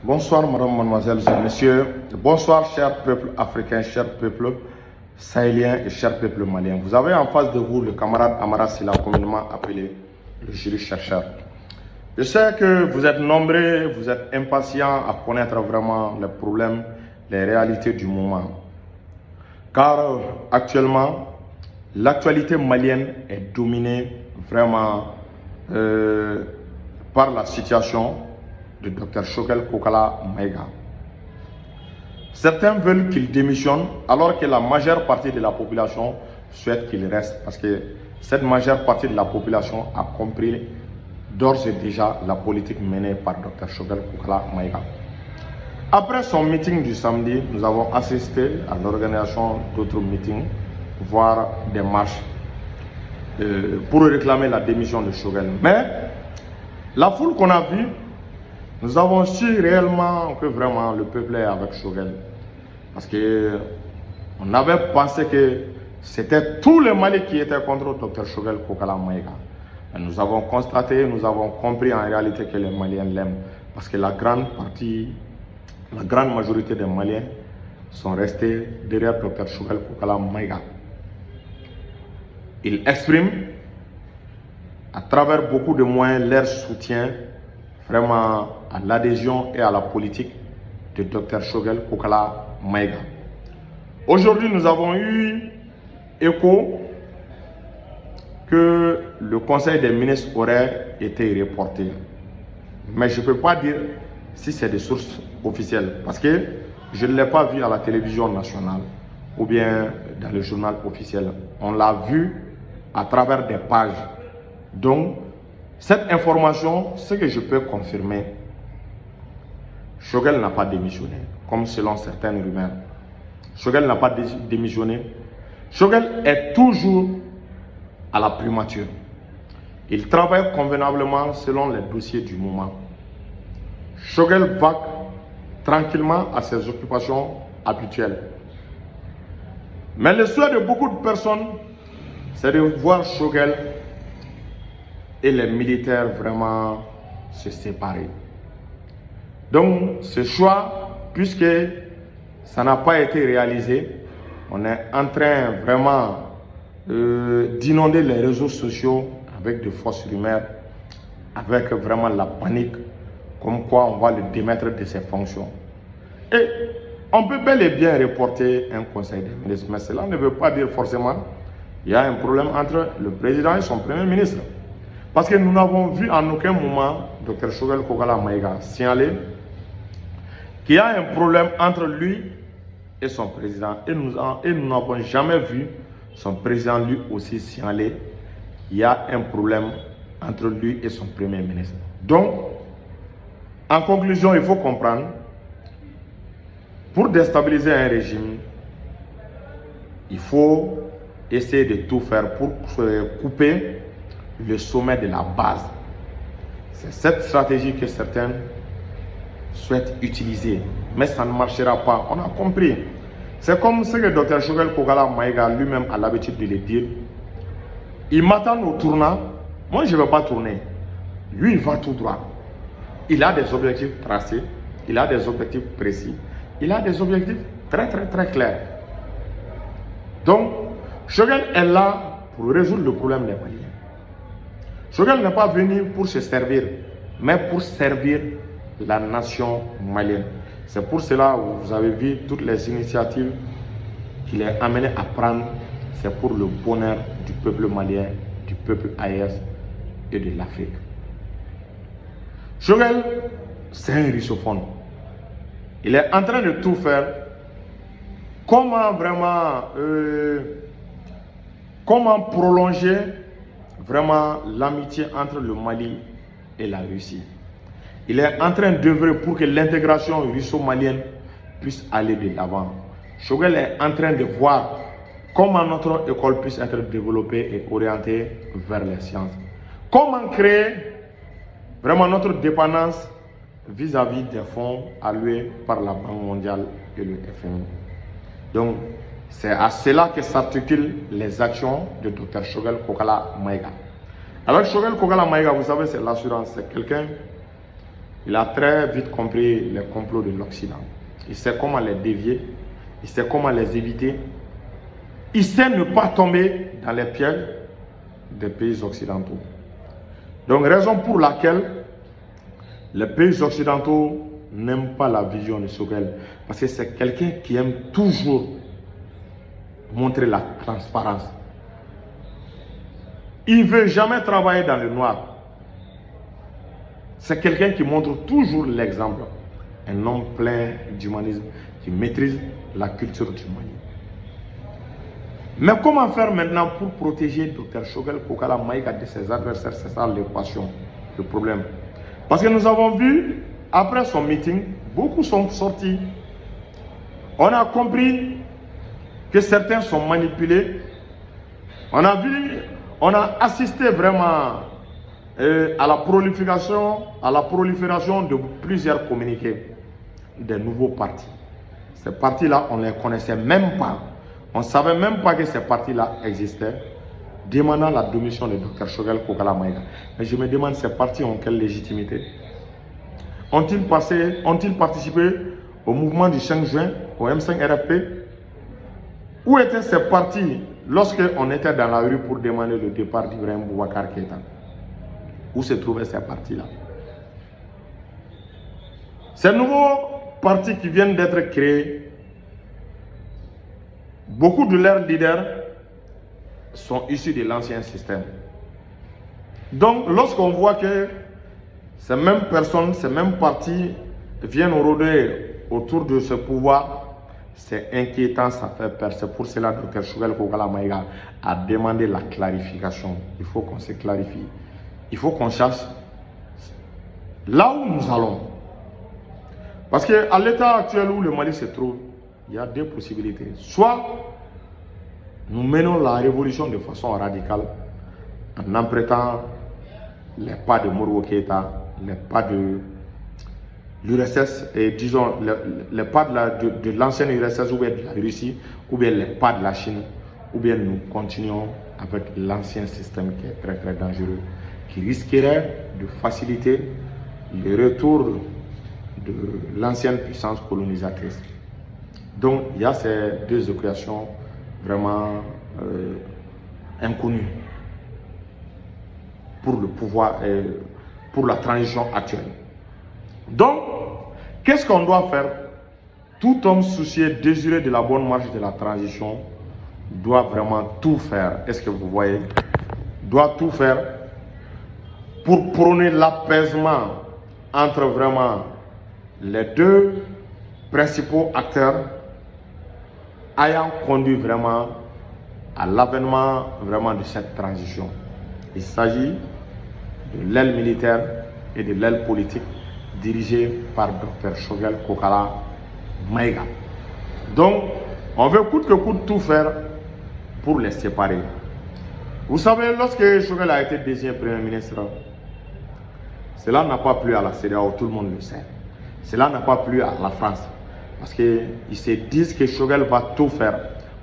Bonsoir, madame, mademoiselles et messieurs. Bonsoir, chers peuples africains, chers peuples sahéliens et chers peuples maliens. Vous avez en face de vous le camarade Amara Sylla, communément appelé le jury chercheur. Je sais que vous êtes nombreux, vous êtes impatients à connaître vraiment les problèmes, les réalités du moment. Car actuellement, l'actualité malienne est dominée vraiment par la situation de Dr Choguel Kokala Maïga. Certains veulent qu'il démissionne alors que la majeure partie de la population souhaite qu'il reste parce que cette majeure partie de la population a compris d'ores et déjà la politique menée par Dr Choguel Kokala Maïga. Après son meeting du samedi, nous avons assisté à l'organisation d'autres meetings, voire des marches pour réclamer la démission de Choguel. Mais la foule qu'on a vue, nous avons su réellement que vraiment le peuple est avec Choguel. Parce que on avait pensé que c'était tous les Mali qui étaient contre Dr Choguel Kokala Maïga. Nous avons constaté, nous avons compris en réalité que les Maliens l'aiment. Parce que la grande majorité des Maliens sont restés derrière Dr Choguel Kokala Maïga. Ils expriment à travers beaucoup de moyens leur soutien vraiment à l'adhésion et à la politique de Dr Choguel Kokala Maïga. Aujourd'hui, nous avons eu écho que le Conseil des ministres aurait été reporté. Mais je ne peux pas dire si c'est des sources officielles parce que je ne l'ai pas vu à la télévision nationale ou bien dans le journal officiel. On l'a vu à travers des pages. Donc, cette information, ce que je peux confirmer, Choguel n'a pas démissionné, comme selon certaines rumeurs. Choguel n'a pas démissionné. Choguel est toujours à la primature. Il travaille convenablement selon les dossiers du moment. Choguel va tranquillement à ses occupations habituelles. Mais le souhait de beaucoup de personnes, c'est de voir Choguel et les militaires vraiment se séparer. Donc ce choix, puisque ça n'a pas été réalisé, on est en train vraiment d'inonder les réseaux sociaux avec de fausses rumeurs, avec vraiment la panique, comme quoi on va le démettre de ses fonctions. Et on peut bel et bien reporter un conseil des ministres, mais cela ne veut pas dire forcément qu'il y a un problème entre le président et son premier ministre. Parce que nous n'avons vu en aucun moment Dr Choguel Kokala Maïga signaler qu'il y a un problème entre lui et son président. Et nous n'avons jamais vu son président lui aussi signaler qu'il y a un problème entre lui et son premier ministre. Donc, en conclusion, il faut comprendre, pour déstabiliser un régime, il faut essayer de tout faire pour couper le sommet de la base. C'est cette stratégie que certains souhaitent utiliser, mais ça ne marchera pas. On a compris. C'est comme ce que Dr Choguel Kokala Maïga lui-même a l'habitude de le dire. Il m'attend au tournant. Moi, je ne vais pas tourner. Lui, il va tout droit. Il a des objectifs tracés. Il a des objectifs précis. Il a des objectifs très clairs. Donc, Choguel est là pour résoudre le problème des Maliens. Choguel n'est pas venu pour se servir, mais pour servir la nation malienne. C'est pour cela que vous avez vu toutes les initiatives qu'il est amené à prendre. C'est pour le bonheur du peuple malien, du peuple AES et de l'Afrique. Choguel, c'est un russophone. Il est en train de tout faire. Comment vraiment comment prolonger vraiment l'amitié entre le Mali et la Russie. Il est en train d'œuvrer pour que l'intégration russo-malienne puisse aller de l'avant. Choguel est en train de voir comment notre école puisse être développée et orientée vers les sciences. Comment créer vraiment notre dépendance vis-à-vis des fonds alloués par la Banque mondiale et le FMI. Donc, c'est à cela que s'articulent les actions de Dr Choguel Kokala Maïga. Avec Choguel Kokala Maïga, vous savez, c'est l'assurance. C'est quelqu'un Il a très vite compris les complots de l'Occident. Il sait comment les dévier, il sait comment les éviter. Il sait ne pas tomber dans les pièges des pays occidentaux. Donc, raison pour laquelle les pays occidentaux n'aiment pas la vision de Shogel. Parce que c'est quelqu'un qui aime toujours montrer la transparence. Il ne veut jamais travailler dans le noir. C'est quelqu'un qui montre toujours l'exemple. Un homme plein d'humanisme qui maîtrise la culture du Mali. Mais comment faire maintenant pour protéger Dr Shogel Kokala Maïga de ses adversaires? C'est ça l'équation, le problème. Parce que nous avons vu, après son meeting, beaucoup sont sortis. On a compris que certains sont manipulés. On a assisté vraiment à la prolifération de plusieurs communiqués des nouveaux partis. Ces partis-là, on ne les connaissait même pas. On ne savait même pas que ces partis-là existaient, demandant la démission de Dr Shogel Kokala Maïga. Mais je me demande, ces partis ont quelle légitimité? Ont-ils participé au mouvement du 5 juin, au M5 RFP? Où étaient ces partis lorsqu'on était dans la rue pour demander le départ d'Ibrahim Boubacar Keïta? Où se trouvaient ces partis-là? Ces nouveaux partis qui viennent d'être créés, beaucoup de leurs leaders sont issus de l'ancien système. Donc, lorsqu'on voit que ces mêmes personnes, ces mêmes partis viennent rôder autour de ce pouvoir, c'est inquiétant, ça fait peur. C'est pour cela que Dr Shogel Kokala Maïga a demandé la clarification. Il faut qu'on se clarifie. Il faut qu'on cherche là où nous allons. Parce qu'à l'état actuel où le Mali se trouve, il y a deux possibilités. Soit nous menons la révolution de façon radicale en empruntant les pas de Modibo Keïta, les pas de l'URSS et disons les pas de l'ancienne URSS ou bien de la Russie, ou bien les pas de la Chine, ou bien nous continuons avec l'ancien système qui est très très dangereux, qui risquerait de faciliter le retour de l'ancienne puissance colonisatrice. Donc il y a ces deux équations vraiment inconnues pour le pouvoir et pour la transition actuelle. Donc, qu'est-ce qu'on doit faire? Tout homme soucieux, désireux de la bonne marche de la transition, doit vraiment tout faire. Est-ce que vous voyez? Doit tout faire pour prôner l'apaisement entre vraiment les deux principaux acteurs ayant conduit vraiment à l'avènement vraiment de cette transition. Il s'agit de l'aile militaire et de l'aile politique dirigée par Dr Shogel Kokala Maïga. Donc, on veut coûte que coûte tout faire pour les séparer. Vous savez, lorsque Shogel a été désigné Premier ministre, cela n'a pas plu à la CEDEAO, tout le monde le sait. Cela n'a pas plu à la France. Parce qu'ils se disent que Shogel va tout faire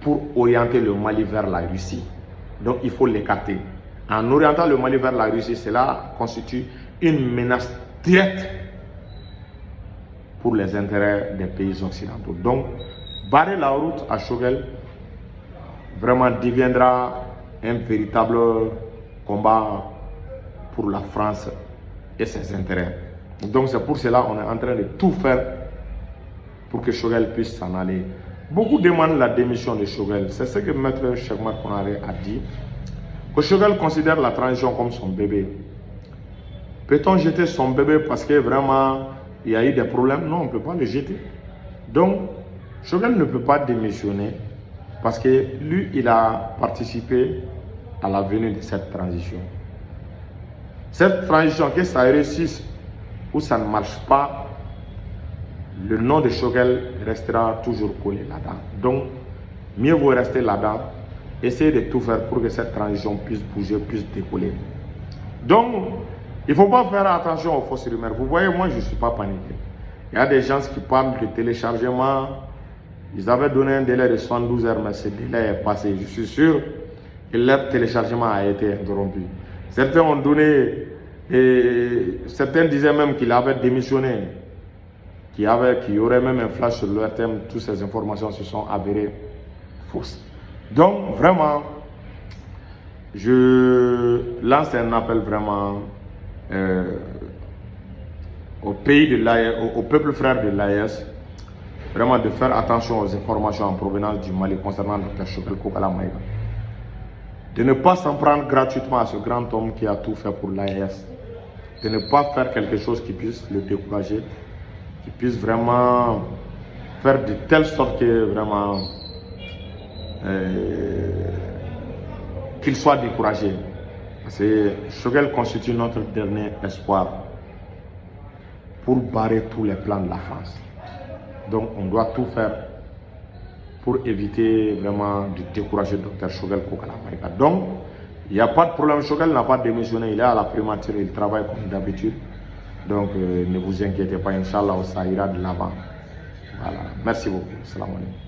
pour orienter le Mali vers la Russie. Donc il faut l'écarter. En orientant le Mali vers la Russie, cela constitue une menace directe pour les intérêts des pays occidentaux. Donc, barrer la route à Shogel vraiment deviendra un véritable combat pour la France et ses intérêts. Donc c'est pour cela qu'on est en train de tout faire pour que Shogel puisse s'en aller. Beaucoup demandent la démission de Shogel. C'est ce que Maître Cheikh Oumar Konaré a dit. Que Shogel considère la transition comme son bébé. Peut-on jeter son bébé parce que vraiment il y a eu des problèmes? Non, on ne peut pas le jeter. Donc, Shogel ne peut pas démissionner parce que lui, il a participé à la venue de cette transition. Cette transition, que ça réussisse ou ça ne marche pas, le nom de Shogel restera toujours collé là-dedans. Donc, mieux vaut rester là-dedans, essayer de tout faire pour que cette transition puisse bouger, puisse décoller. Donc, il ne faut pas faire attention aux fausses rumeurs. Vous voyez, moi, je ne suis pas paniqué. Il y a des gens qui parlent de téléchargement. Ils avaient donné un délai de 72 heures, mais ce délai est passé. Je suis sûr que leur téléchargement a été interrompu. Certains ont donné Et certains disaient même qu'il avait démissionné, qu'il y aurait même un flash sur l'ORTM. Toutes ces informations se sont avérées fausses. Donc vraiment, je lance un appel vraiment au pays de l'AES, au peuple frère de l'AES, vraiment de faire attention aux informations en provenance du Mali concernant Dr Choguel Kokala Maïga. De ne pas s'en prendre gratuitement à ce grand homme qui a tout fait pour l'AES. De ne pas faire quelque chose qui puisse le décourager, qui puisse vraiment faire de telle sorte que vraiment qu'il soit découragé. Parce que Choguel constitue notre dernier espoir pour barrer tous les plans de la France. Donc on doit tout faire pour éviter vraiment de décourager le docteur Choguel Kokala Maïga. Donc il n'y a pas de problème, Choguel n'a pas démissionné, il est à la primature, il travaille comme d'habitude. Donc ne vous inquiétez pas, Inch'Allah, ça ira de l'avant. Voilà, merci beaucoup. Salam alaikum.